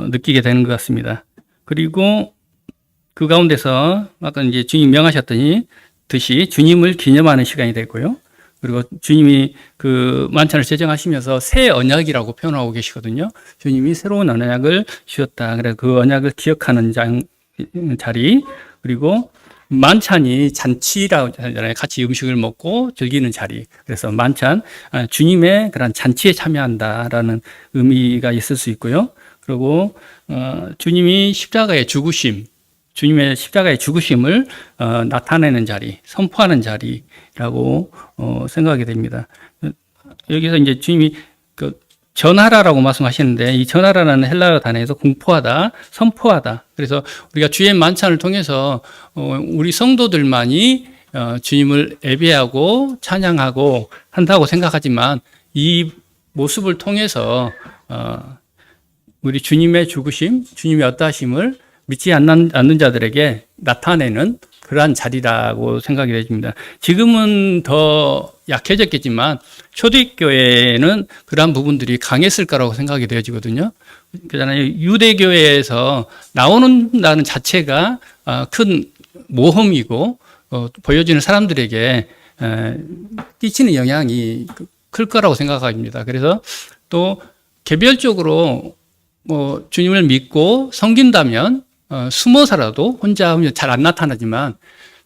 느끼게 되는 것 같습니다. 그리고 그 가운데서 아까 이제 주님 명하셨더니 듯이 주님을 기념하는 시간이 되고요. 그리고 주님이 그 만찬을 제정하시면서 새 언약이라고 표현하고 계시거든요. 주님이 새로운 언약을 주셨다. 그래서 그 언약을 기억하는 자리, 그리고 만찬이 잔치라고 하잖아요. 같이 음식을 먹고 즐기는 자리. 그래서 만찬, 주님의 그런 잔치에 참여한다라는 의미가 있을 수 있고요. 그리고 주님이 십자가의 죽으심, 주님의 십자가의 죽으심을 나타내는 자리, 선포하는 자리라고 생각하게 됩니다. 여기서 이제 주님이 그 전하라라고 말씀하시는데, 이 전하라는 헬라어 단어에서 공포하다, 선포하다. 그래서 우리가 주의 만찬을 통해서 우리 성도들만이 주님을 예배하고 찬양하고 한다고 생각하지만, 이 모습을 통해서 우리 주님의 죽으심, 주님의 어떠하심을 믿지 않는 자들에게 나타내는 그러한 자리라고 생각이 되집니다. 지금은 더 약해졌겠지만 초대교회에는 그러한 부분들이 강했을 거라고 생각이 되어지거든요. 그잖아요. 유대교회에서 나오는다는 자체가 큰 모험이고 보여지는 사람들에게 끼치는 영향이 클 거라고 생각합니다. 그래서 또 개별적으로 주님을 믿고 섬긴다면 숨어서라도 혼자 하면 잘 안 나타나지만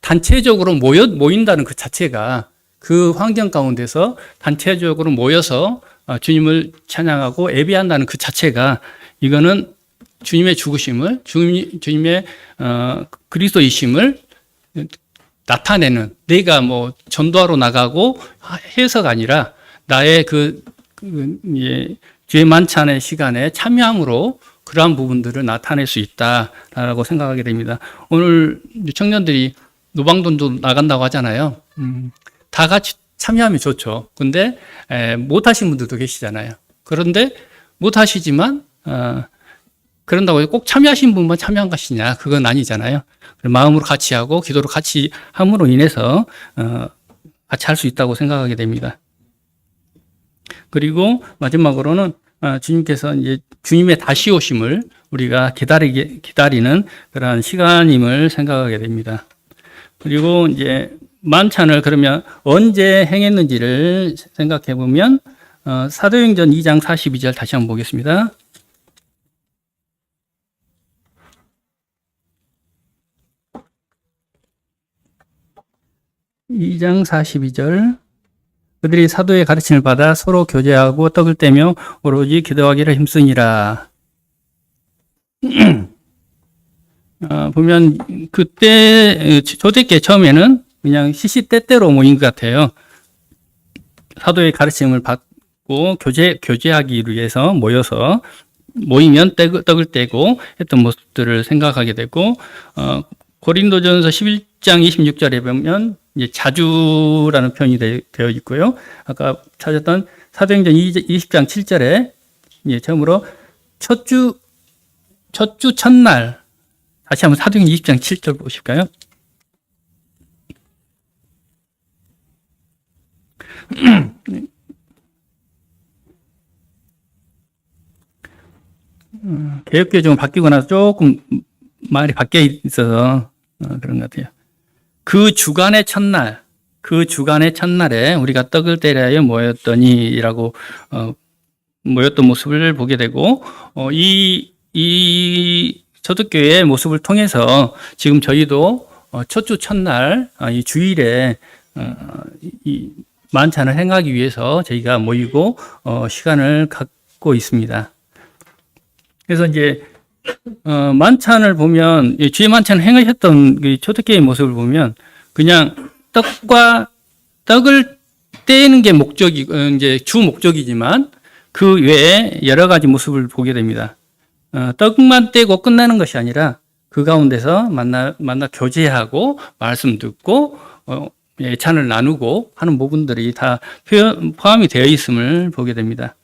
단체적으로 모인다는 그 자체가, 그 환경 가운데서 단체적으로 모여서 주님을 찬양하고 예배한다는 그 자체가, 이거는 주님의 죽으심을, 주님의 그리스도이심을 나타내는, 내가 뭐 전도하러 나가고 해서가 아니라 나의 주의 만찬의 시간에 참여함으로 그러한 부분들을 나타낼 수 있다라고 생각하게 됩니다. 오늘 청년들이 노방돈도 나간다고 하잖아요. 다 같이 참여하면 좋죠. 근데 못 하신 분들도 계시잖아요. 그런데 못 하시지만 그런다고 꼭 참여하신 분만 참여한 것이냐, 그건 아니잖아요. 마음으로 같이 하고 기도로 같이 함으로 인해서 같이 할 수 있다고 생각하게 됩니다. 그리고 마지막으로는 주님께서 이제 주님의 다시 오심을 우리가 기다리는 그러한 시간임을 생각하게 됩니다. 그리고 이제 만찬을 그러면 언제 행했는지를 생각해 보면 사도행전 2장 42절 다시 한번 보겠습니다. (2장 42절) 그들이 사도의 가르침을 받아 서로 교제하고 떡을 떼며 오로지 기도하기를 힘쓰니라. 보면 그때 초대교회 처음에는 그냥 시시때때로 모인 것 같아요. 사도의 가르침을 받고 교제하기 위해서 모이면 떡을 떼고 했던 모습들을 생각하게 되고, 고린도전서 11장 26절에 보면 이제 자주라는 표현이 되어 있고요. 아까 찾았던 사도행전 20장 7절에 이제 처음으로 첫주 첫날, 다시 한번 사도행전 20장 7절 보실까요? 개역교회 좀 바뀌고 나서 조금 말이 바뀌어 있어서 그런 것 같아요. 그 주간의 첫날에 우리가 떡을 떼려 모였더니라고 모였던 모습을 보게 되고, 이 초대교회의 모습을 통해서 지금 저희도 첫 주 첫날 이 주일에 이 만찬을 행하기 위해서 저희가 모이고 시간을 갖고 있습니다. 그래서 이제 만찬을 보면, 주의 만찬을 행하셨던 그 초대교회의 모습을 보면 그냥 떡을 떼는 게 이제 주 목적이지만 그 외에 여러 가지 모습을 보게 됩니다. 떡만 떼고 끝나는 것이 아니라 그 가운데서 만나 교제하고 말씀 듣고 예찬을 나누고 하는 부분들이 다 포함이 되어 있음을 보게 됩니다.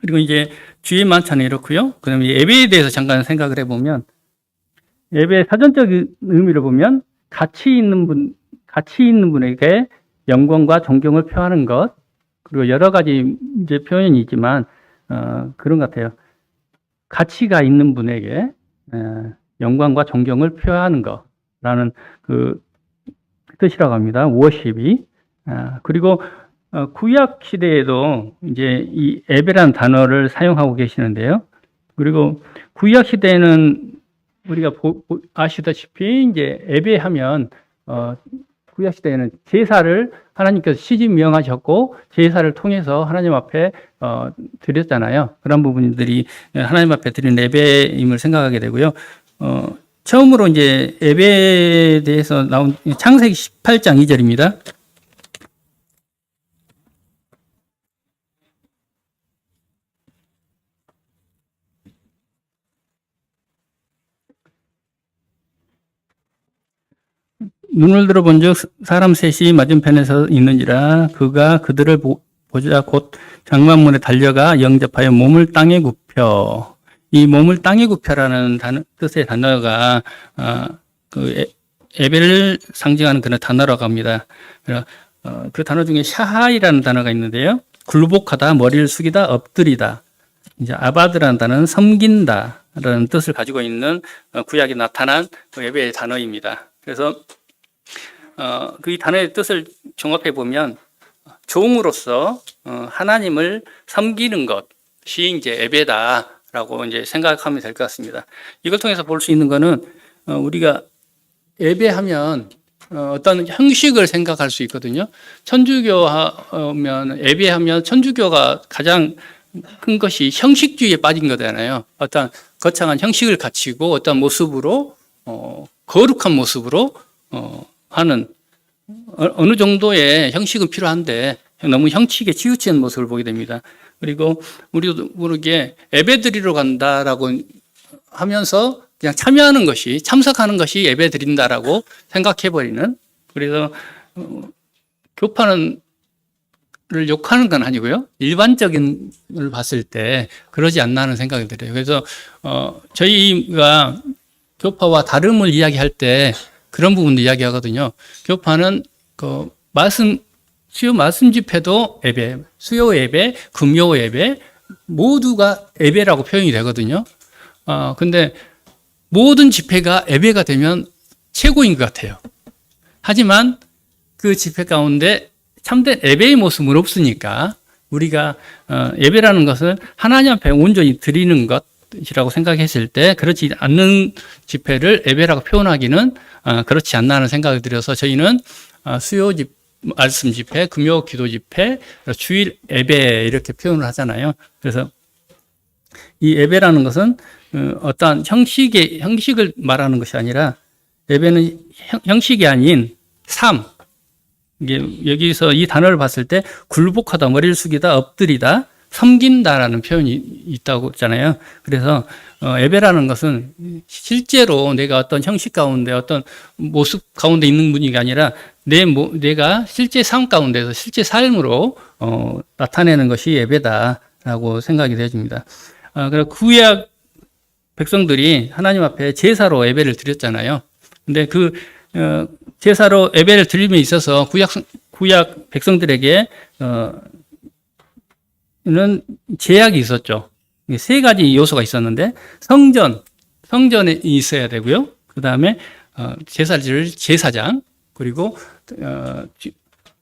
그리고 이제 주의 만찬은 이렇고요. 그다음에 예배에 대해서 잠깐 생각을 해보면, 예배의 사전적 의미를 보면 가치 있는 분에게 영광과 존경을 표하는 것, 그리고 여러 가지 이제 표현이 있지만 그런 것 같아요. 가치가 있는 분에게 영광과 존경을 표하는 거라는 그 뜻이라고 합니다. 워십이. 그리고 구약 시대에도 이제 이 예배라는 단어를 사용하고 계시는데요. 그리고 구약 시대에는 우리가 아시다시피 이제 예배하면 구약 시대에는 제사를 하나님께서 시집 명하셨고 제사를 통해서 하나님 앞에 드렸잖아요. 그런 부분들이 하나님 앞에 드린 예배임을 생각하게 되고요. 처음으로 이제 예배에 대해서 나온 창세기 18장 2절입니다. 눈을 들어 본즉 사람 셋이 맞은편에서 있는지라 그가 그들을 보자 곧 장막문에 달려가 영접하여 몸을 땅에 굽혀. 이 몸을 땅에 굽혀라는 뜻의 단어가 그 예배를 상징하는 그런 단어라고 합니다. 그 단어 중에 샤하이라는 단어가 있는데요. 굴복하다, 머리를 숙이다, 엎드리다. 이제 아바드라는 단어는 섬긴다라는 뜻을 가지고 있는 구약에 나타난 그 예배의 단어입니다. 그래서 그 단어의 뜻을 종합해 보면 종으로서 하나님을 섬기는 것이 이제 예배다라고 이제 생각하면 될 것 같습니다. 이걸 통해서 볼 수 있는 거는 우리가 예배하면 어떤 형식을 생각할 수 있거든요. 천주교 하면 예배하면 천주교가 가장 큰 것이 형식주의에 빠진 거잖아요. 어떤 거창한 형식을 갖추고 어떤 모습으로 거룩한 모습으로 하는 어느 정도의 형식은 필요한데 너무 형식에 치우치는 모습을 보게 됩니다. 그리고 우리도 모르게 예배 드리러 간다라고 하면서 그냥 참여하는 것이 참석하는 것이 예배 드린다라고 생각해 버리는 그래서 교파는 를 욕하는 건 아니고요. 일반적인 걸 봤을 때 그러지 않나 하는 생각이 들어요. 그래서 저희가 교파와 다름을 이야기할 때 그런 부분도 이야기하거든요. 교파는 그 수요 말씀 집회도 예배, 수요 예배, 금요 예배 모두가 예배라고 표현이 되거든요. 근데 모든 집회가 예배가 되면 최고인 것 같아요. 하지만 그 집회 가운데 참된 예배의 모습은 없으니까 우리가 예배라는 것은 하나님 앞에 온전히 드리는 것이라고 생각했을 때 그렇지 않는 집회를 예배라고 표현하기는 그렇지 않나 하는 생각을 들여서 저희는 수요 말씀 집회, 금요 기도 집회, 주일 예배 이렇게 표현을 하잖아요. 그래서 이 예배라는 것은 어떠한 형식을 말하는 것이 아니라 예배는 형식이 아닌 삶, 이게 여기서 이 단어를 봤을 때 굴복하다, 머리를 숙이다, 엎드리다, 섬긴다라는 표현이 있다고 했잖아요. 그래서 예배라는 것은 실제로 내가 어떤 형식 가운데 어떤 모습 가운데 있는 분이 아니라 내가 실제 삶 가운데서 실제 삶으로 나타내는 것이 예배다라고 생각이 되어집니다. 그리고 구약 백성들이 하나님 앞에 제사로 예배를 드렸잖아요. 근데 그 제사로 예배를 드림에 있어서 구약 백성들에게 는 제약이 있었죠. 세 가지 요소가 있었는데 성전에 있어야 되고요. 그 다음에 제사를 드릴 제사장 그리고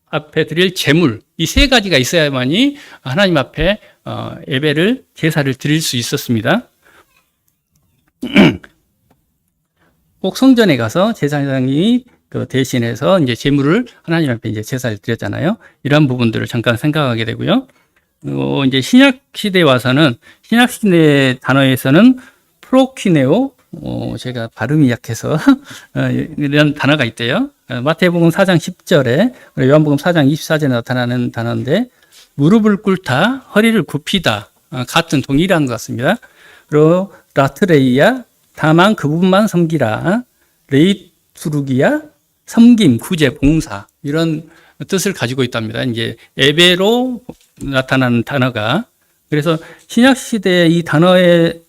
앞에 드릴 제물 이 세 가지가 있어야만이 하나님 앞에 예배를 제사를 드릴 수 있었습니다. 꼭 성전에 가서 제사장이 그 대신해서 이제 제물을 하나님 앞에 이제 제사를 드렸잖아요. 이러한 부분들을 잠깐 생각하게 되고요. 이제 신약 시대에 와서는 신약 시대 단어에서는 프로퀴네오, 제가 발음이 약해서 이런 단어가 있대요. 마태복음 4장 10절에 요한복음 4장 24절에 나타나는 단어인데 무릎을 꿇다, 허리를 굽히다 같은 동일한 것 같습니다. 그리고 라트레이야, 다만 그 부분만 섬기라, 레이투르기야, 섬김, 구제, 봉사 이런 뜻을 가지고 있답니다. 이제 예배로 나타나는 단어가 그래서 신약 시대의 이 단어에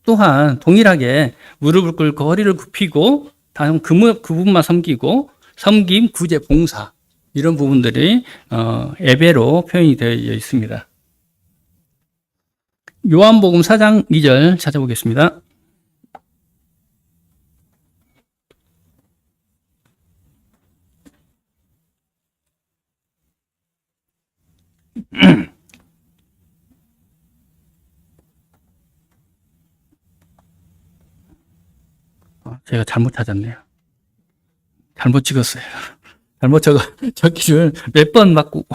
또한 동일하게 무릎을 꿇고 허리를 굽히고 다음 그 부분만 섬기고 섬김, 구제, 봉사 이런 부분들이 예배로 표현이 되어 있습니다. 요한복음 4장 2절 찾아보겠습니다. 제가 잘못 찾았네요. 잘못 찍었어요. 잘못 적기를 몇 번 맞고.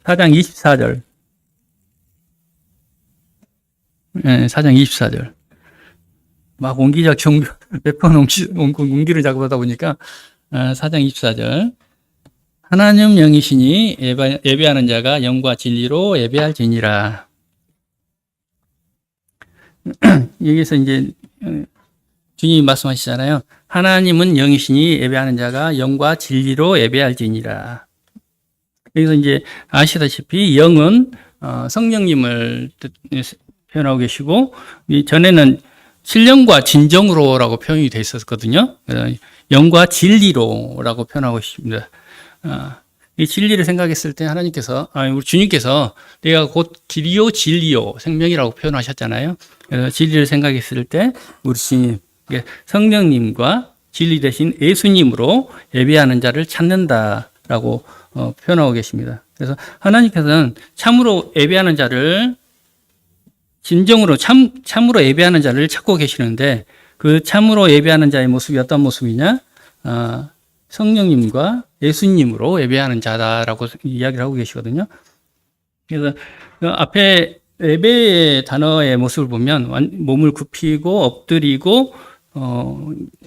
4장 24절. 네, 4장 24절. 막 옹기적 몇 번 옹기를 작업하다 보니까 4장 24절. 하나님 영이시니 예배하는 자가 영과 진리로 예배할지니라. 여기서 이제 주님이 말씀하시잖아요. 하나님은 영이시니 예배하는 자가 영과 진리로 예배할지니라. 여기서 이제 아시다시피 영은 성령님을 표현하고 계시고, 전에는 신령과 진정으로라고 표현이 돼 있었거든요. 영과 진리로라고 표현하고 있습니다. 이 진리를 생각했을 때 하나님께서, 우리 주님께서 내가 곧 길이요 진리요 생명이라고 표현하셨잖아요. 그래서 진리를 생각했을 때 우리 주님, 성령님과 진리 대신 예수님으로 예배하는 자를 찾는다라고 표현하고 계십니다. 그래서 하나님께서는 참으로 예배하는 자를, 진정으로 참으로 예배하는 자를 찾고 계시는데, 그 참으로 예배하는 자의 모습이 어떤 모습이냐? 성령님과 예수님으로 예배하는 자다라고 이야기를 하고 계시거든요. 그래서 그 앞에 예배의 단어의 모습을 보면 몸을 굽히고 엎드리고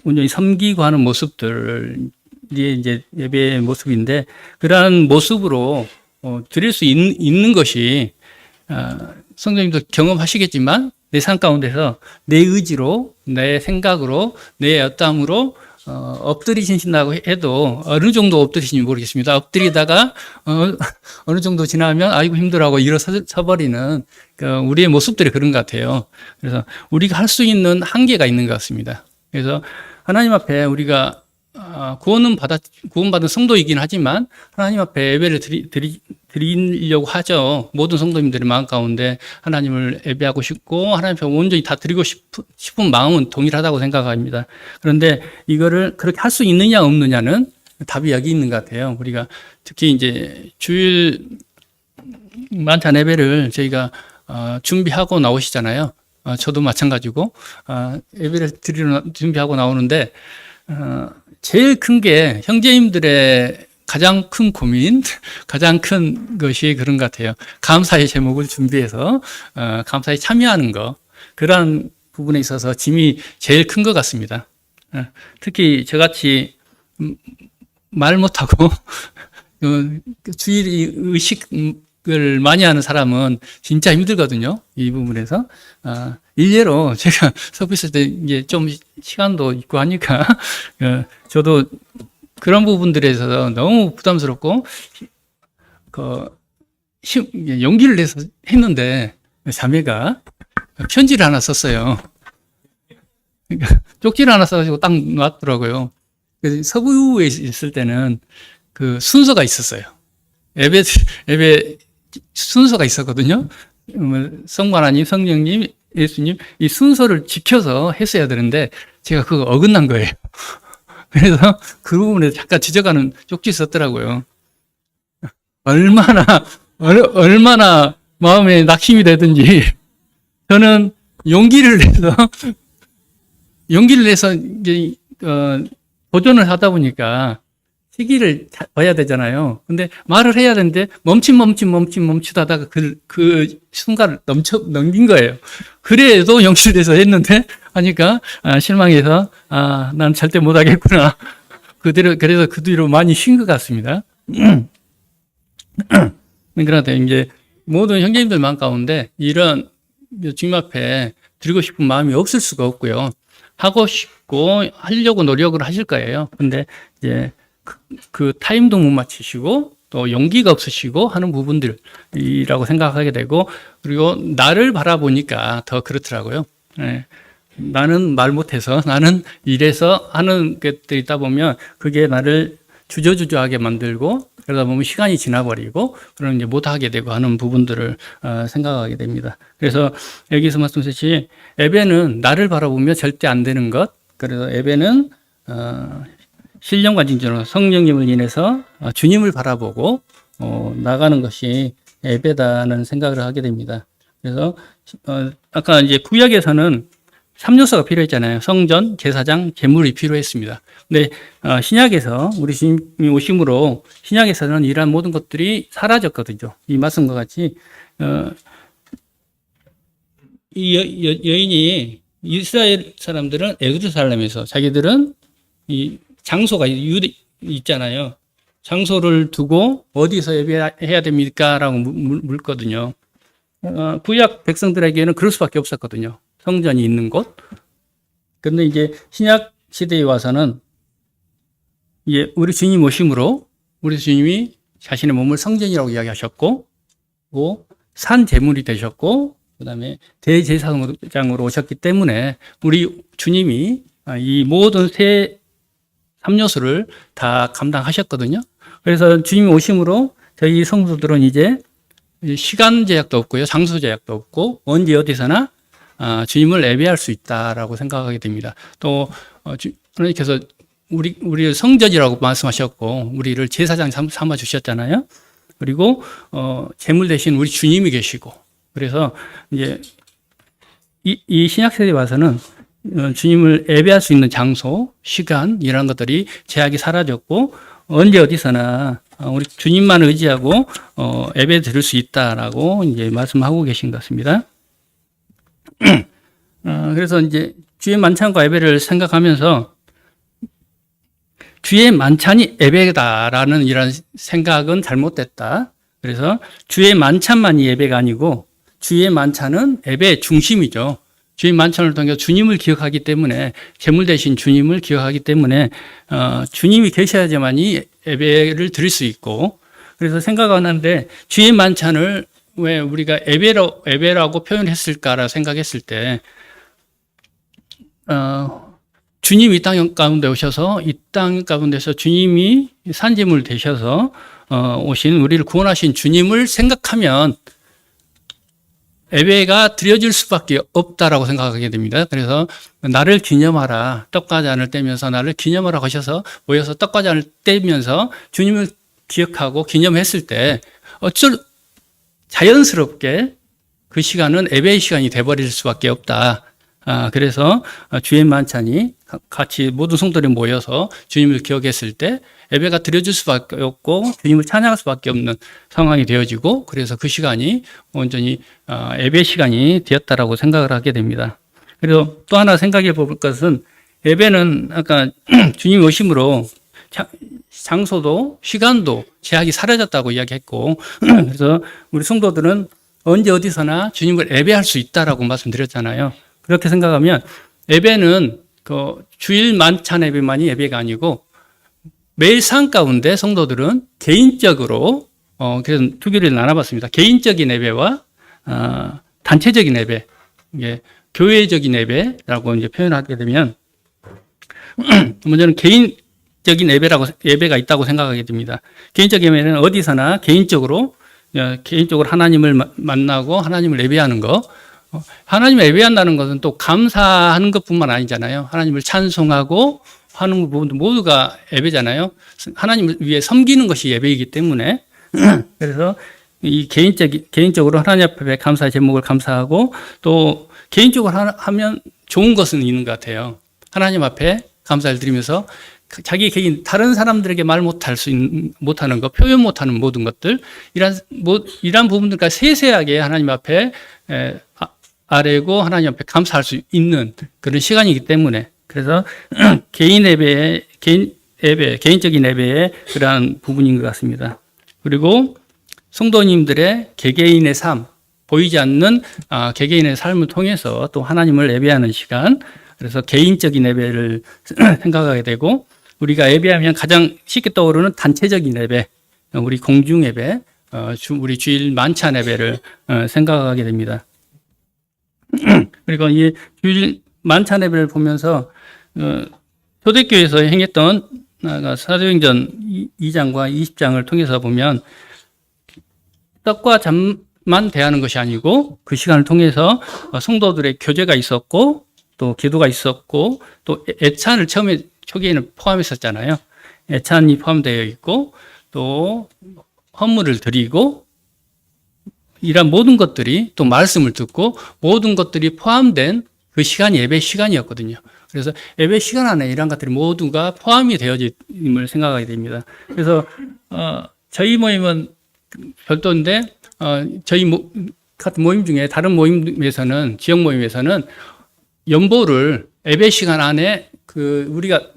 온전히 섬기고 하는 모습들이 이제 예배의 모습인데, 그러한 모습으로 드릴 수 있는 것이, 성도님도 경험하시겠지만 내 삶 가운데서 내 의지로, 내 생각으로, 내 어떠함으로 엎드리신다고 해도 어느 정도 엎드리신지 모르겠습니다. 엎드리다가 어느 정도 지나면 아이고 힘들어하고 일어서버리는 우리의 모습들이 그런 것 같아요. 그래서 우리가 할 수 있는 한계가 있는 것 같습니다. 그래서 하나님 앞에 우리가 구원받은 성도이긴 하지만 하나님 앞에 예배를 드리려고 하죠. 모든 성도님들의 마음 가운데 하나님을 예배하고 싶고 하나님 앞에 온전히 다 드리고 싶은 마음은 동일하다고 생각합니다. 그런데 이거를 그렇게 할 수 있느냐 없느냐는 답이 여기 있는 것 같아요. 우리가 특히 이제 주일 만찬 예배를 저희가 준비하고 나오시잖아요. 저도 마찬가지고 예배를 드리러 준비하고 나오는데 제일 큰 게 형제님들의 가장 큰 고민, 가장 큰 것이 그런 것 같아요. 감사의 제목을 준비해서 감사에 참여하는 거, 그러한 부분에 있어서 짐이 제일 큰 것 같습니다. 특히 저같이 말 못하고 주일 의식을 많이 하는 사람은 진짜 힘들거든요. 이 부분에서. 일례로 제가 서비스 때 이제 좀 시간도 있고 하니까 저도 그런 부분들에서 너무 부담스럽고 용기를 내서 했는데 자매가 편지를 하나 썼어요. 그러니까 쪽지를 하나 써가지고 딱 놨더라고요. 그래서 서부에 있을 때는 그 순서가 있었어요. 예배 순서가 있었거든요. 성부 하나님, 성령님, 예수님, 이 순서를 지켜서 했어야 되는데 제가 그거 어긋난 거예요. 그래서 그 부분에 잠깐 지적하는 쪽지 썼더라고요. 얼마나 마음에 낙심이 되든지 저는 용기를 내서 이제 도전을 하다 보니까 시기를 봐야 되잖아요. 근데 말을 해야 되는데 멈칫하다가 그 순간을 넘긴 거예요. 그래도 용기를 내서 했는데 하니까 실망해서 난 절대 못하겠구나. 그래서 그 뒤로 많이 쉰 것 같습니다. 그런데 이제 모든 형제님들 마음 가운데 이런 주님 앞에 드리고 싶은 마음이 없을 수가 없고요. 하고 싶고 하려고 노력을 하실 거예요. 근데 이제 그 타임도 못 맞추시고 또 용기가 없으시고 하는 부분들이라고 생각하게 되고, 그리고 나를 바라보니까 더 그렇더라고요. 네. 나는 말 못해서, 나는 이래서 하는 것들이 있다 보면 그게 나를 주저주저하게 만들고 그러다 보면 시간이 지나버리고 그런 이제 못하게 되고 하는 부분들을 생각하게 됩니다. 그래서 여기서 말씀드렸듯이 예배는 나를 바라보며 절대 안 되는 것. 그래서 예배는 신령과 진정으로 성령님을 인해서 주님을 바라보고 나가는 것이 예배다는 생각을 하게 됩니다. 그래서 아까 이제 구약에서는 3요소가 필요했잖아요. 성전, 제사장, 제물이 필요했습니다. 근데 신약에서 우리 주님이 오심으로 신약에서는 이러한 모든 것들이 사라졌거든요. 이 말씀과 같이 이 여인이 이스라엘 사람들은 예루살렘에서 자기들은 이 장소가 있잖아요. 장소를 두고 어디서 예배해야 됩니까? 라고 묻거든요. 구약 백성들에게는 그럴 수밖에 없었거든요. 성전이 있는 곳. 그런데 이제 신약 시대에 와서는 이제 우리 주님 오심으로 우리 주님이 자신의 몸을 성전이라고 이야기하셨고, 산 제물이 되셨고, 그 다음에 대제사장으로 오셨기 때문에 우리 주님이 이 모든 세 3요소를 다 감당하셨거든요. 그래서 주님이 오심으로 저희 성도들은 이제 시간 제약도 없고요, 장소 제약도 없고 언제 어디서나 주님을 예배할 수 있다라고 생각하게 됩니다. 또 하나님께서 우리 성전이라고 말씀하셨고 우리를 제사장 삼아 주셨잖아요. 그리고 제물 대신 우리 주님이 계시고 그래서 이제 이 신약 세대에 와서는 주님을 예배할 수 있는 장소, 시간 이런 것들이 제약이 사라졌고 언제 어디서나 우리 주님만 의지하고 예배 드릴 수 있다라고 이제 말씀하고 계신 것 같습니다. 그래서 이제 주의 만찬과 예배를 생각하면서 주의 만찬이 예배다라는 이런 생각은 잘못됐다. 그래서 주의 만찬만이 예배가 아니고 주의 만찬은 예배의 중심이죠. 주의 만찬을 통해서 주님을 기억하기 때문에 제물 대신 주님을 기억하기 때문에 주님이 계셔야지만이 예배를 드릴 수 있고 그래서 생각하는데 주의 만찬을 왜 우리가 예배라고 표현했을까라 생각했을 때 주님이 이 땅 가운데 오셔서 이 땅 가운데서 주님이 산제물 되셔서 오신 우리를 구원하신 주님을 생각하면 예배가 드려질 수밖에 없다라고 생각하게 됩니다. 그래서 나를 기념하라. 떡과잔을 떼면서 나를 기념하라 하셔서 모여서 떡과잔을 떼면서 주님을 기억하고 기념했을 때 자연스럽게 그 시간은 예배의 시간이 돼버릴 수밖에 없다. 그래서 주의 만찬이 같이 모든 성도들이 모여서 주님을 기억했을 때 예배가 드려질 수밖에 없고 주님을 찬양할 수밖에 없는 상황이 되어지고 그래서 그 시간이 온전히 예배 시간이 되었다라고 생각을 하게 됩니다. 그리고 또 하나 생각해 볼 것은 예배는 아까 주님 오심으로 장소도 시간도 제약이 사라졌다고 이야기했고 그래서 우리 성도들은 언제 어디서나 주님을 예배할 수 있다라고 말씀드렸잖아요. 그렇게 생각하면 예배는 그 주일 만찬 예배만이 예배가 아니고 매일 삶 가운데 성도들은 개인적으로 그래서 두 개를 나눠봤습니다. 개인적인 예배와 단체적인 예배, 이게 교회적인 예배라고 이제 표현하게 되면 먼저는 개인적인 예배가 있다고 생각하게 됩니다. 개인적인 예배는 어디서나 개인적으로 하나님을 만나고 하나님을 예배하는 거. 하나님을 예배한다는 것은 또 감사하는 것뿐만 아니잖아요. 하나님을 찬송하고 하는 부분도 모두가 예배잖아요. 하나님을 위해 섬기는 것이 예배이기 때문에 그래서 이 개인적으로 하나님 앞에 감사의 제목을 감사하고 또 개인적으로 하면 좋은 것은 있는 것 같아요. 하나님 앞에 감사를 드리면서 자기 개인 다른 사람들에게 말 못하는 것, 표현 못하는 모든 것들 이런 부분들까지 세세하게 하나님 앞에 아뢰고 하나님 앞에 감사할 수 있는 그런 시간이기 때문에 그래서 개인적인 예배의 그러한 부분인 것 같습니다. 그리고 성도님들의 개개인의 삶, 보이지 않는 개개인의 삶을 통해서 또 하나님을 예배하는 시간, 그래서 개인적인 예배를 생각하게 되고 우리가 예배하면 가장 쉽게 떠오르는 단체적인 예배, 우리 공중 예배, 우리 주일 만찬 예배를 생각하게 됩니다. 그리고 이 주일 만찬 예배를 보면서 초대교회에서 행했던 사도행전 2장과 20장을 통해서 보면 떡과 잠만 대하는 것이 아니고 그 시간을 통해서 성도들의 교제가 있었고 또 기도가 있었고 또 애찬을 초기에는 포함했었잖아요. 애찬이 포함되어 있고 또 헌물을 드리고 이런 모든 것들이 또 말씀을 듣고 모든 것들이 포함된 그 시간이 예배 시간이었거든요. 그래서 예배 시간 안에 이런 것들이 모두가 포함이 되어짐을 생각하게 됩니다. 그래서 저희 모임은 별도인데 저희 같은 모임 중에 다른 모임에서는 지역 모임에서는 연보를 예배 시간 안에 우리가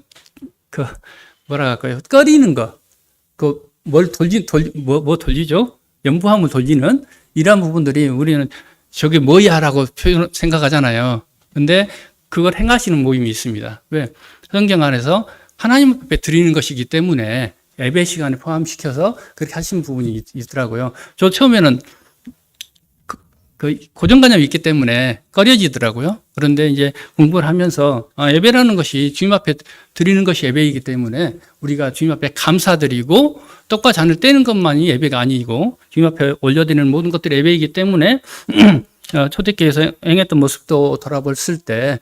뭐라 할까요? 끓이는 거, 뭘 돌리죠? 연부함을 돌리는 이러한 부분들이 우리는 저게 뭐야라고 생각하잖아요. 근데 그걸 행하시는 모임이 있습니다. 왜? 성경 안에서 하나님 앞에 드리는 것이기 때문에 예배 시간에 포함시켜서 그렇게 하시는 부분이 있더라고요. 저 처음에는 고정관념이 있기 때문에 꺼려지더라고요. 그런데 이제 공부를 하면서 예배라는 것이 주님 앞에 드리는 것이 예배이기 때문에 우리가 주님 앞에 감사드리고 떡과 잔을 떼는 것만이 예배가 아니고 주님 앞에 올려드리는 모든 것들이 예배이기 때문에 초대교회에서 행했던 모습도 돌아봤을 때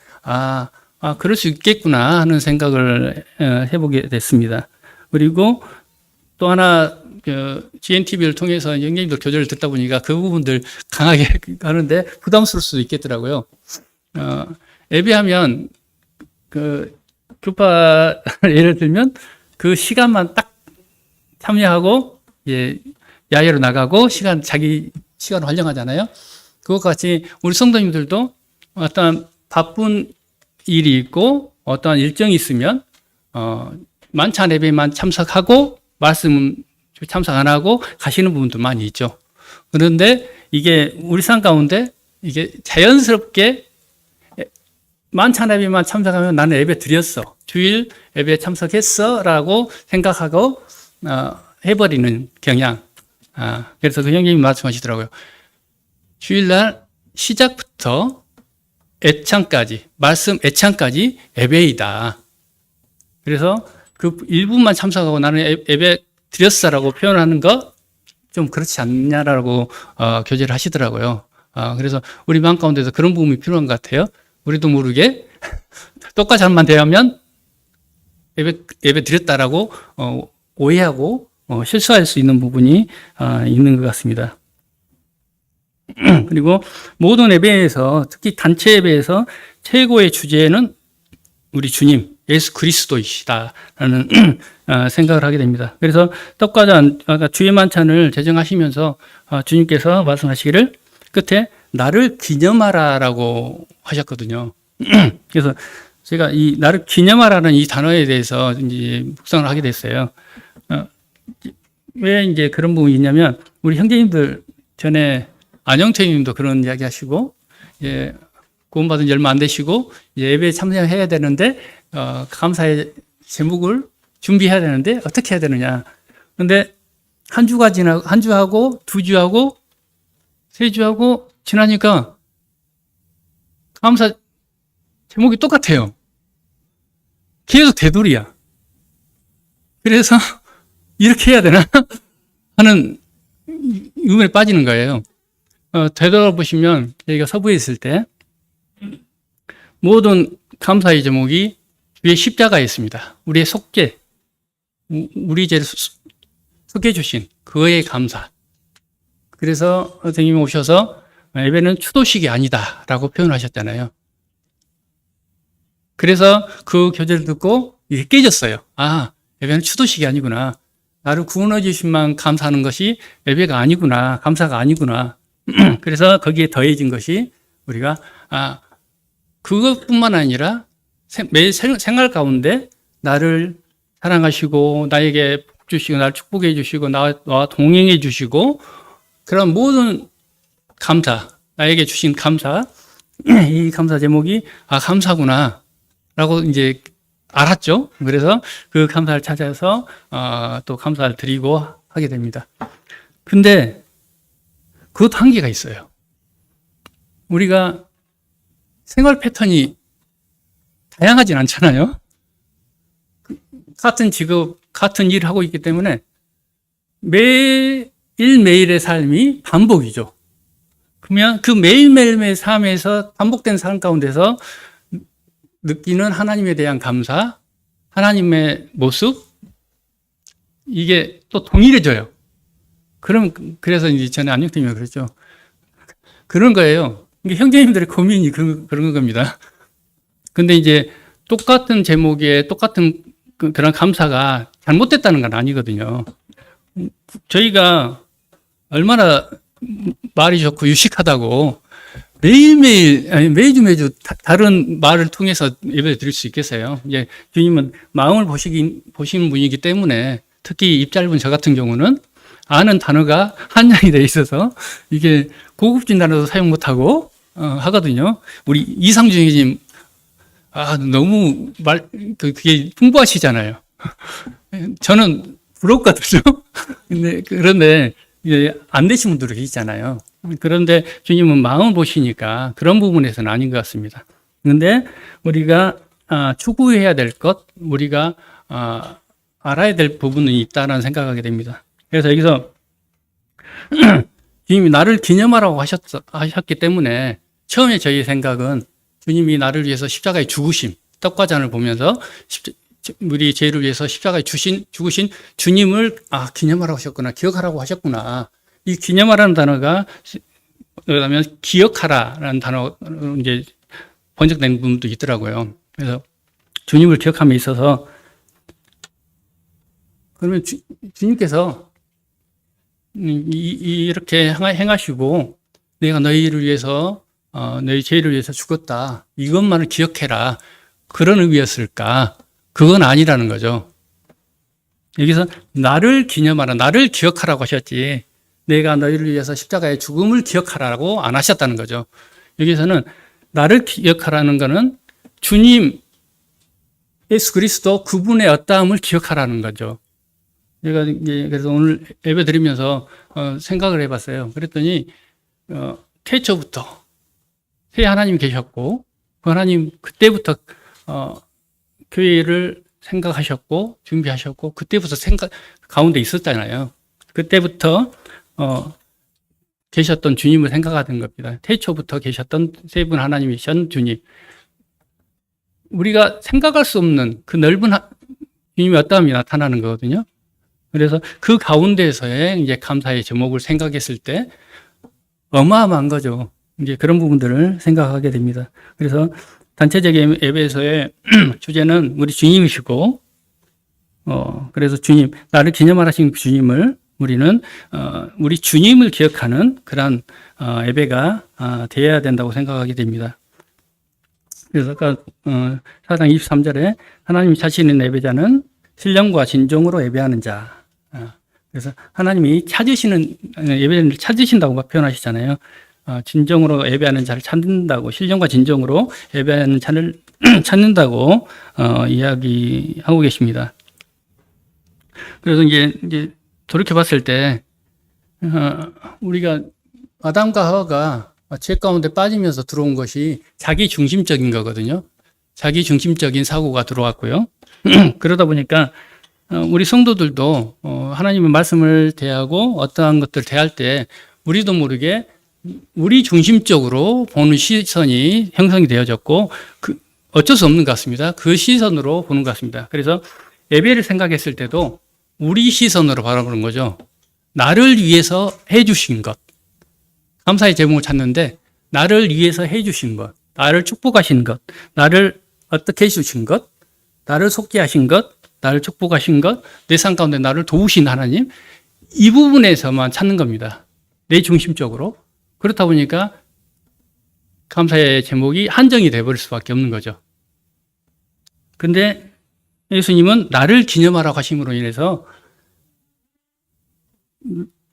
그럴 수 있겠구나 하는 생각을 해보게 됐습니다. 그리고 또 하나 GNTV를 통해서 형님들 교제를 듣다 보니까 그 부분들 강하게 하는데 부담스러울 수도 있겠더라고요. 예배하면 교파 예를 들면 그 시간만 딱 참여하고 야외로 나가고 자기 시간을 활용하잖아요. 그것과 같이 우리 성도님들도 어떤 바쁜 일이 있고 어떠한 일정이 있으면 만찬 예배만 참석하고 말씀 참석 안 하고 가시는 부분도 많이 있죠. 그런데 이게 우리 삶 가운데 이게 자연스럽게 만찬 예배만 참석하면 나는 예배 드렸어. 주일 예배 참석했어. 라고 생각하고 해버리는 경향. 그래서 그 형님이 말씀하시더라고요. 주일날 시작부터 애창까지, 말씀 애창까지 예배이다. 그래서 그 일부만 참석하고 나는 예배 드렸어라고 표현하는 거 좀 그렇지 않냐라고 교제를 하시더라고요. 그래서 우리 마음 가운데서 그런 부분이 필요한 것 같아요. 우리도 모르게 떡과 잔만 대하면 예배 드렸다라고 오해하고 실수할 수 있는 부분이 있는 것 같습니다. 그리고 모든 예배에서 특히 단체 예배에서 최고의 주제는 우리 주님 예수 그리스도이시다라는 생각을 하게 됩니다. 그래서 떡과 잔, 주의 만찬을 제정하시면서 주님께서 말씀하시기를 끝에 나를 기념하라라고 하셨거든요. 그래서 제가 이 나를 기념하라는 이 단어에 대해서 이제 묵상을 하게 됐어요. 왜 이제 그런 부분이 있냐면 우리 형제님들 전에 안영태님도 그런 이야기 하시고 구원받은 지 얼마 안 되시고 예배에 참여해야 되는데 감사의 제목을 준비해야 되는데 어떻게 해야 되느냐. 그런데 한 주하고 두 주하고 세 주하고 지나니까 감사 제목이 똑같아요. 계속 되돌이야. 그래서 이렇게 해야 되나 하는 의문에 빠지는 거예요. 되돌아보시면 여기가 서부에 있을 때 모든 감사의 제목이 위에 십자가에 있습니다. 우리의 속죄, 우리 죄를 속해 주신 그의 감사. 그래서 선생님이 오셔서 예배는 추도식이 아니다라고 표현하셨잖아요. 그래서 그 교제를 듣고 이게 깨졌어요. 예배는 추도식이 아니구나. 나를 구원해 주신만 감사하는 것이 예배가 아니구나. 감사가 아니구나. 그래서 거기에 더해진 것이 우리가 그것뿐만 아니라 매일 생활 가운데 나를 사랑하시고 나에게 복 주시고 나를 축복해 주시고 나와 동행해 주시고 그런 모든 감사, 나에게 주신 감사, 이 감사 제목이 감사구나 라고 이제 알았죠. 그래서 그 감사를 찾아서 또 감사를 드리고 하게 됩니다. 근데 그것도 한계가 있어요. 우리가 생활 패턴이 다양하진 않잖아요. 같은 직업, 같은 일을 하고 있기 때문에 매일매일의 삶이 반복이죠. 그러면 그 매일매일의 삶에서 반복된 삶 가운데서 느끼는 하나님에 대한 감사, 하나님의 모습, 이게 또 동일해져요. 그래서 이제 전에 안녕팀이 그랬죠. 그런 거예요. 이게 형제님들의 고민이 그런 겁니다. 근데 이제 똑같은 제목에 똑같은 그런 감사가 잘못됐다는 건 아니거든요. 저희가 얼마나 말이 좋고 유식하다고 매일매일, 아니 매주 다른 말을 통해서 예배를 드릴 수 있겠어요. 이제 주님은 마음을 보시는 분이기 때문에 특히 입 짧은 저 같은 경우는 아는 단어가 한정이 돼 있어서 이게 고급진 단어도 사용 못하고 하거든요. 우리 이상준 형님, 너무 그게 풍부하시잖아요. 저는 부럽거든요. 그런데 이제 안 되신 분들이 계시잖아요. 그런데 주님은 마음을 보시니까 그런 부분에서는 아닌 것 같습니다. 그런데 우리가 추구해야 될 것, 우리가 알아야 될 부분은 있다는 생각하게 됩니다. 그래서 여기서 주님이 나를 기념하라고 하셨기 때문에 처음에 저희 생각은 주님이 나를 위해서 십자가에 죽으심, 떡과 잔을 보면서 우리 죄를 위해서 십자가에 죽으신 주님을 기념하라고 하셨구나, 기억하라고 하셨구나. 이 기념하라는 단어가 그러면 기억하라라는 단어로 이제 번역된 부분도 있더라고요. 그래서 주님을 기억함에 있어서 그러면 주님께서 이렇게 행하시고 내가 너희를 위해서 너희 죄를 위해서 죽었다. 이것만을 기억해라. 그런 의미였을까? 그건 아니라는 거죠. 여기서 나를 기념하라, 나를 기억하라고 하셨지 내가 너희를 위해서 십자가의 죽음을 기억하라고 안 하셨다는 거죠. 여기서는 나를 기억하라는 거는 주님 예수 그리스도 그분의 어떠함을 기억하라는 거죠. 제가 그래서 오늘 예배 드리면서 생각을 해봤어요. 그랬더니 태초부터 새 하나님이 계셨고 그 하나님 그때부터 교회를 생각하셨고 준비하셨고 그때부터 생각 가운데 있었잖아요. 그때부터 계셨던 주님을 생각하는 겁니다. 태초부터 계셨던 세 분 하나님이신 주님. 우리가 생각할 수 없는 그 넓은 주님의 어떠함이 나타나는 거거든요. 그래서 그 가운데서의 이제 감사의 제목을 생각했을 때 어마어마한 거죠. 이제 그런 부분들을 생각하게 됩니다. 그래서 단체적인 예배에서의 주제는 우리 주님이시고, 그래서 주님, 나를 기념하신 주님을 우리는, 우리 주님을 기억하는 그런, 예배가, 되어야 된다고 생각하게 됩니다. 그래서 아까, 4장 23절에 하나님이 찾으시는 예배자는 신령과 진정으로 예배하는 자. 그래서 하나님이 찾으시는, 예배를 찾으신다고 표현하시잖아요. 진정으로 예배하는 자를 찾는다고, 신령과 진정으로 예배하는 자를 찾는다고, 이야기하고 계십니다. 그래서 이제 돌이켜 봤을 때, 우리가 아담과 하와가 죄 가운데 빠지면서 들어온 것이 자기 중심적인 거거든요. 자기 중심적인 사고가 들어왔고요. 그러다 보니까, 우리 성도들도, 하나님의 말씀을 대하고 어떠한 것들 대할 때, 우리도 모르게 우리 중심적으로 보는 시선이 형성이 되어졌고 어쩔 수 없는 것 같습니다. 그 시선으로 보는 것 같습니다. 그래서 예배를 생각했을 때도 우리 시선으로 바라보는 거죠. 나를 위해서 해주신 것. 감사의 제목을 찾는데 나를 위해서 해주신 것, 나를 축복하신 것, 나를 어떻게 해주신 것, 나를 속죄하신 것, 나를 축복하신 것, 내 삶 가운데 나를 도우신 하나님, 이 부분에서만 찾는 겁니다. 내 중심적으로. 그렇다 보니까 감사의 제목이 한정이 돼버릴 수밖에 없는 거죠. 근데 예수님은 나를 기념하라고 하심으로 인해서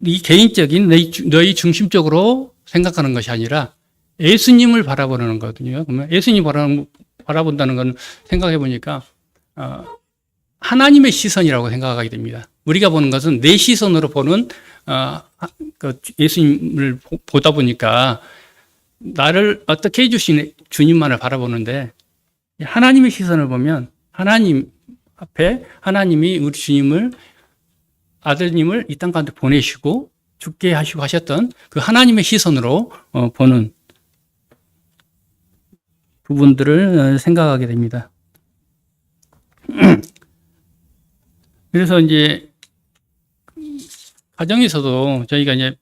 이 개인적인 너희 중심적으로 생각하는 것이 아니라 예수님을 바라보는 거거든요. 그러면 예수님 바라본다는 건 생각해 보니까 하나님의 시선이라고 생각하게 됩니다. 우리가 보는 것은 내 시선으로 보는 예수님을 보다 보니까 나를 어떻게 해주신 주님만을 바라보는데 하나님의 시선을 보면 하나님 앞에 하나님이 우리 주님을 아들님을 이 땅 가운데 보내시고 죽게 하시고 하셨던 그 하나님의 시선으로 보는 부분들을 생각하게 됩니다. 그래서 이제 가정에서도 저희가 이제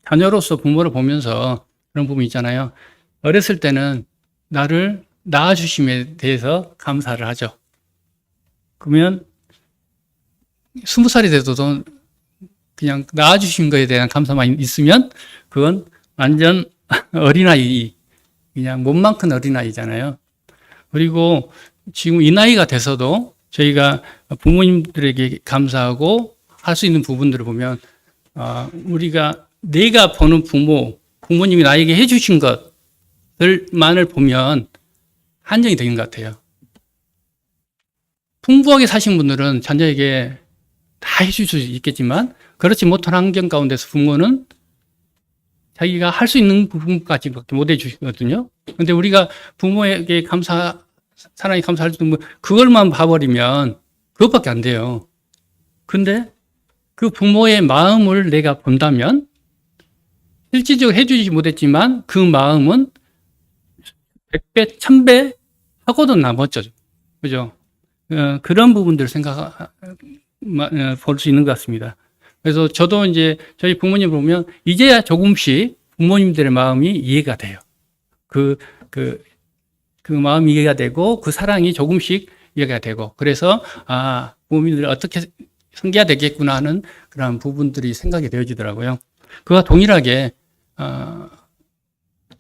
자녀로서 부모를 보면서 그런 부분이 있잖아요. 어렸을 때는 나를 낳아주심에 대해서 감사를 하죠. 그러면 20살이 돼도 그냥 낳아주신 거에 대한 감사만 있으면 그건 완전 어린아이, 그냥 몸만 큰 어린아이잖아요. 그리고 지금 이 나이가 돼서도 저희가 부모님들에게 감사하고 할 수 있는 부분들을 보면 우리가 내가 보는 부모님이 나에게 해주신 것들만을 보면 한정이 되는 것 같아요. 풍부하게 사신 분들은 자녀에게 다 해줄 수 있겠지만 그렇지 못한 환경 가운데서 부모는 자기가 할 수 있는 부분까지밖에 못 해주시거든요. 근데 우리가 부모에게 사랑에 감사할 수 있는 그걸만 봐버리면 그것밖에 안 돼요. 근데 그 부모의 마음을 내가 본다면 실질적으로 해주지 못했지만 그 마음은 100배, 1000배 하고도 남았죠. 그죠? 그런 부분들을 볼 수 있는 것 같습니다. 그래서 저도 이제 저희 부모님 보면 이제야 조금씩 부모님들의 마음이 이해가 돼요. 그 마음이 이해가 되고 그 사랑이 조금씩 이해가 되고 그래서 부모님들이 어떻게 섬겨야 되겠구나 하는 그런 부분들이 생각이 되어지더라고요. 그와 동일하게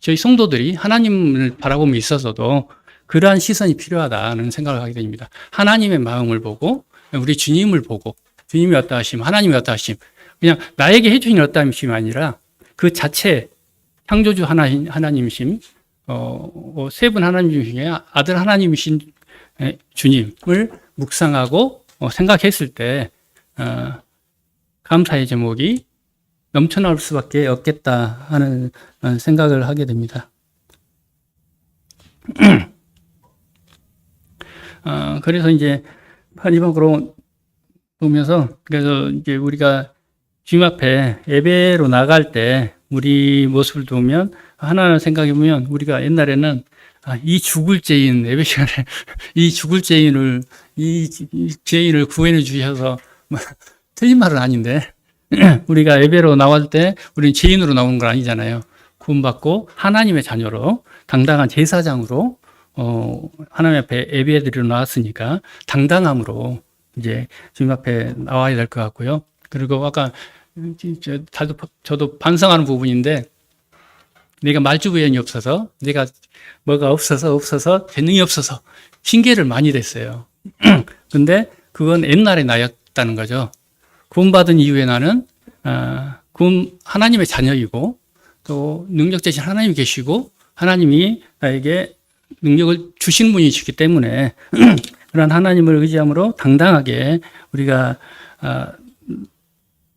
저희 성도들이 하나님을 바라보며 있어서도 그러한 시선이 필요하다는 생각을 하게 됩니다. 하나님의 마음을 보고 우리 주님을 보고 주님이 어떠하심, 하나님이 어떠하심, 그냥 나에게 해주신 어떠하심이 아니라 그 자체 창조주 하나님이심, 세 분 하나님 중에 아들 하나님이신 주님을 묵상하고 생각했을 때 감사의 제목이 넘쳐나올 수밖에 없겠다 하는 생각을 하게 됩니다. 그래서 이제 마지막으로 보면서 그래서 이제 우리가 주님 앞에 예배로 나갈 때 우리 모습을 보면 하나를 생각해 보면 우리가 옛날에는 이 죽을 죄인 예배 시간에 이 죽을 죄인을 구원해 주셔서 틀린 말은 아닌데 우리가 예배로 나올 때 우리는 죄인으로 나오는 건 아니잖아요. 구원받고 하나님의 자녀로 당당한 제사장으로 하나님 앞에 예배드리러 나왔으니까 당당함으로 이제 주님 앞에 나와야 될 것 같고요. 그리고 아까 저도 반성하는 부분인데 내가 말주변이 없어서 내가 뭐가 없어서 재능이 없어서 핑계를 많이 댔어요. 근데 그건 옛날의 나였다는 거죠. 구원받은 이후에 나는 하나님의 자녀이고 또 능력자신 하나님이 계시고 하나님이 나에게 능력을 주신 분이시기 때문에 그런 하나님을 의지함으로 당당하게 우리가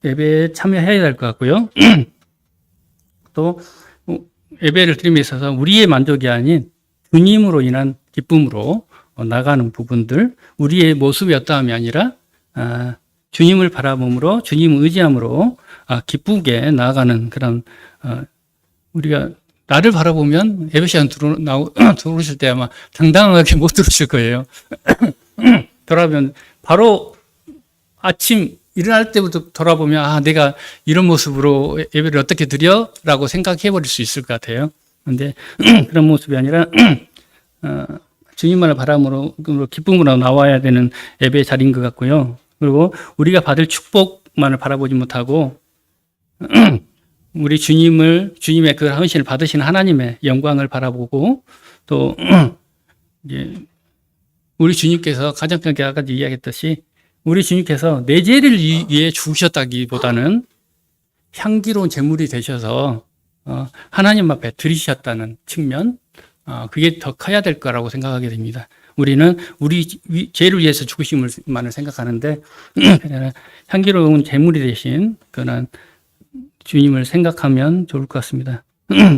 예배에 참여해야 될 것 같고요. 또 예배를 드림에 있어서 우리의 만족이 아닌 주님으로 인한 기쁨으로 나가는 부분들, 우리의 모습이 어떠함이 아니라 주님을 바라봄으로 주님을 의지함으로 기쁘게 나아가는 그런 우리가 나를 바라보면 예배 시간 들어오실 때 아마 당당하게 못 들으실 거예요. 돌아보면 바로 아침 일어날 때부터 돌아보면 내가 이런 모습으로 예배를 어떻게 드려? 라고 생각해 버릴 수 있을 것 같아요. 그런데 그런 모습이 아니라 주님만을 바람으로 기쁨으로 나와야 되는 예배 자리인 것 같고요. 그리고 우리가 받을 축복만을 바라보지 못하고 우리 주님의 그 헌신을 받으시는 하나님의 영광을 바라보고 또 이제 우리 주님께서 가장 전에 아까 이야기했듯이 우리 주님께서 내 죄를 위해 죽으셨다기보다는 향기로운 제물이 되셔서 하나님 앞에 드리셨다는 측면, 그게 더 커야 될 거라고 생각하게 됩니다. 우리는 우리 죄를 위해서 죽으심만을 생각하는데 향기로운 제물이 되신 그런 주님을 생각하면 좋을 것 같습니다.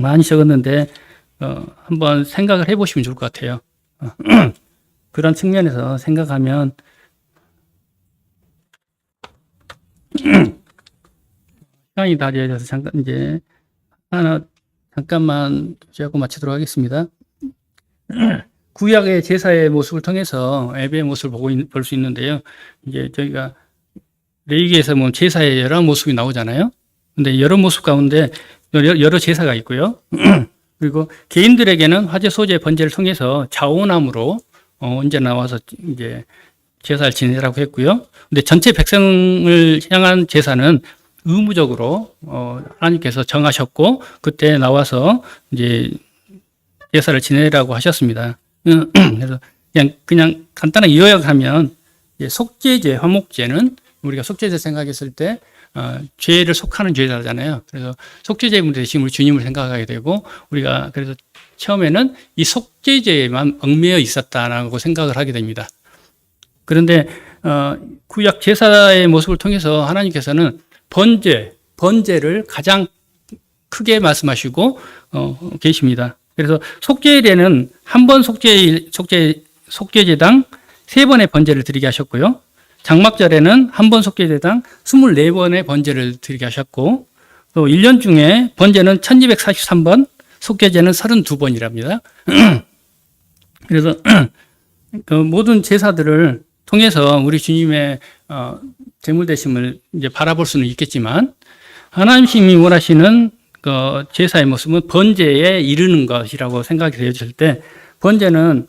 많이 적었는데 한번 생각을 해보시면 좋을 것 같아요. 그런 측면에서 생각하면 시간이 다 되어서 잠깐만 하고 마치도록 하겠습니다. 구약의 제사의 모습을 통해서 예배의 모습을 볼 수 있는데요. 이제 저희가 레위기에서 보면 제사의 여러 모습이 나오잖아요. 근데 여러 모습 가운데 여러 제사가 있고요. 그리고 개인들에게는 화제 소재 번제를 통해서 자원함으로 언제 나와서 이제 제사를 지내라고 했고요. 근데 전체 백성을 향한 제사는 의무적으로 하나님께서 정하셨고 그때 나와서 이제 제사를 지내라고 하셨습니다. 그래서 그냥 간단하게 요약하면 속죄제, 화목제는 우리가 속죄제 생각했을 때 죄를 속하는 죄잖아요. 그래서 속죄제물 대신 우리 주님을 생각하게 되고 우리가 그래서 처음에는 이 속죄제에만 얽매여 있었다라고 생각을 하게 됩니다. 그런데 구약 제사의 모습을 통해서 하나님께서는 번제를 가장 크게 말씀하시고 계십니다. 그래서 속죄제는 한 번 속죄제당 3번의 번제를 드리게 하셨고요. 장막절에는 한 번 속죄제당 24번의 번제를 드리게 하셨고 또 1년 중에 번제는 1243번, 속죄제는 32번이랍니다. 그래서 그 모든 제사들을 통해서 우리 주님의 제물 대심을 이제 바라볼 수는 있겠지만 하나님이 원하시는 그 제사의 모습은 번제에 이르는 것이라고 생각이 되어질 때 번제는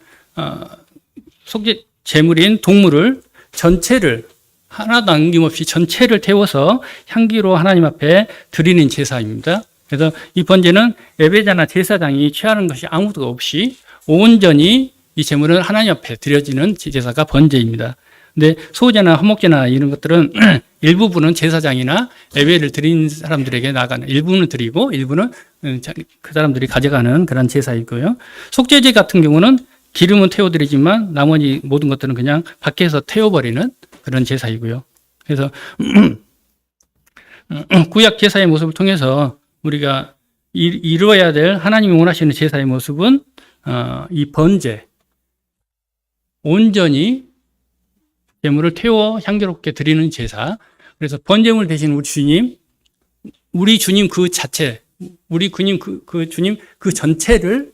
속죄 제물인 동물을 전체를 하나도 남김없이 전체를 태워서 향기로 하나님 앞에 드리는 제사입니다. 그래서 이 번제는 예배자나 제사장이 취하는 것이 아무도 없이 온전히 이 제물은 하나님 앞에 드려지는 제사가 번제입니다. 근데 소제나 화목제나 이런 것들은 일부분은 제사장이나 예배를 드리는 사람들에게 나가는 일부는 드리고 일부는 그 사람들이 가져가는 그런 제사이고요. 속죄제 같은 경우는 기름은 태워드리지만 나머지 모든 것들은 그냥 밖에서 태워버리는 그런 제사이고요. 그래서 구약 제사의 모습을 통해서 우리가 이루어야 될 하나님이 원하시는 제사의 모습은 이 번제, 온전히 제물을 태워 향기롭게 드리는 제사. 그래서 번제물 대신 우리 주님 그 자체, 우리 주님 그 주님 그 전체를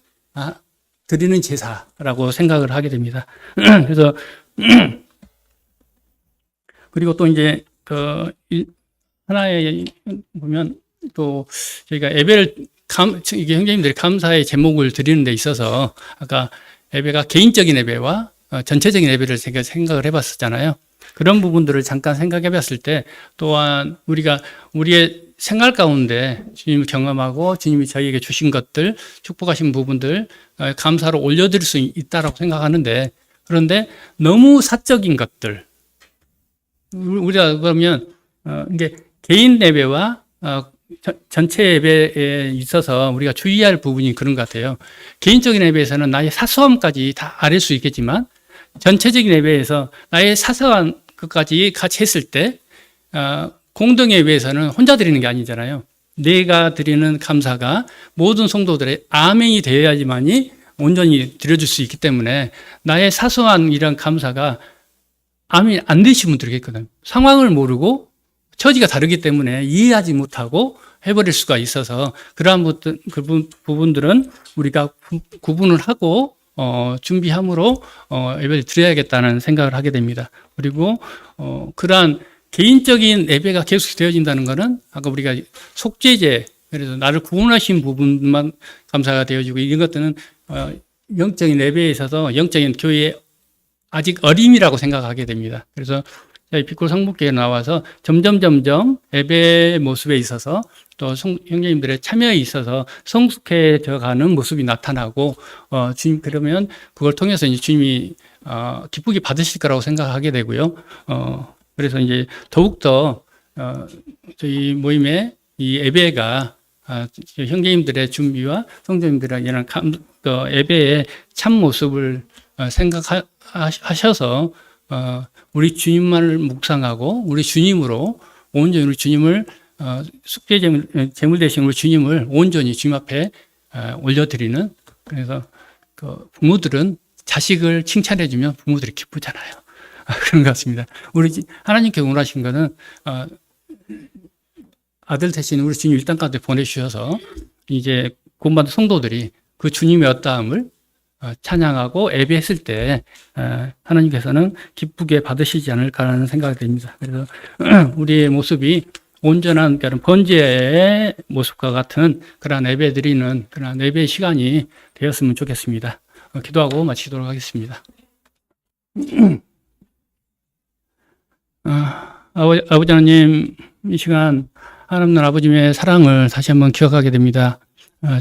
드리는 제사라고 생각을 하게 됩니다. 그래서 그리고 또 이제 그 하나에 보면 또 저희가 예배를 이게 형제님들이 감사의 제목을 드리는 데 있어서 아까 예배가 개인적인 예배와 전체적인 예배를 제가 생각을 해봤었잖아요. 그런 부분들을 잠깐 생각해 봤을 때 또한 우리가 우리의 생활 가운데 주님을 경험하고 주님이 저희에게 주신 것들, 축복하신 부분들 감사로 올려드릴 수 있다라고 생각하는데 그런데 너무 사적인 것들 우리가 그러면 이게 개인 예배와 전체 예배에 있어서 우리가 주의할 부분이 그런 것 같아요. 개인적인 예배에서는 나의 사소함까지 다 아릴 수 있겠지만 전체적인 예배에서 나의 사소한 것까지 같이 했을 때 공동 예배에서는 혼자 드리는 게 아니잖아요. 내가 드리는 감사가 모든 성도들의 아멘이 되어야지만이 온전히 드려줄 수 있기 때문에 나의 사소한 이런 감사가 아멘 안 되시는 분들이 있거든요. 상황을 모르고 처지가 다르기 때문에 이해하지 못하고 해버릴 수가 있어서 그러한 부분들은 우리가 구분을 하고 준비함으로 예배를 드려야겠다는 생각을 하게 됩니다. 그리고 그러한 개인적인 예배가 계속 되어진다는 것은 아까 우리가 속죄제 그래서 나를 구원하신 부분만 감사가 되어지고 이런 것들은 영적인 예배에 있어서 영적인 교회의 아직 어림이라고 생각하게 됩니다. 그래서 저희 빛골 성북교회에 나와서 점점 예배의 모습에 있어서 또 형제님들의 참여에 있어서 성숙해져 가는 모습이 나타나고 주님 그러면 그걸 통해서 이제 주님이 기쁘게 받으실 거라고 생각하게 되고요. 그래서 이제 더욱더 저희 모임의 이 예배가 형제님들의 준비와 성도님들의 이런 예배의 참 모습을 생각하셔서 우리 주님만을 묵상하고 우리 주님으로 온전히 우리 주님을 숙제 제물 대신 우리 주님을 온전히 주님 앞에 올려드리는 그래서 그 부모들은 자식을 칭찬해주면 부모들이 기쁘잖아요. 그런 것 같습니다. 우리 하나님께 원하신 거는 아들 대신 우리 주님 이 땅까지 보내주셔서 이제 구원받은 성도들이 그 주님의 어떠함을 찬양하고 예배했을 때 하나님께서는 기쁘게 받으시지 않을까라는 생각이 듭니다. 그래서 우리의 모습이 온전한 그런 번제의 모습과 같은 그런 예배 드리는 그런 예배의 시간이 되었으면 좋겠습니다. 기도하고 마치도록 하겠습니다. 아버지 하나님, 이 시간 하나님 아버지의 사랑을 다시 한번 기억하게 됩니다.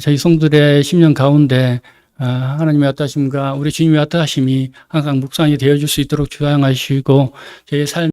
저희 성도들의 심령 가운데 하나님의 어떠하심과 우리 주님의 어떠하심이 항상 묵상이 되어줄 수 있도록 주장하시고 저희의 삶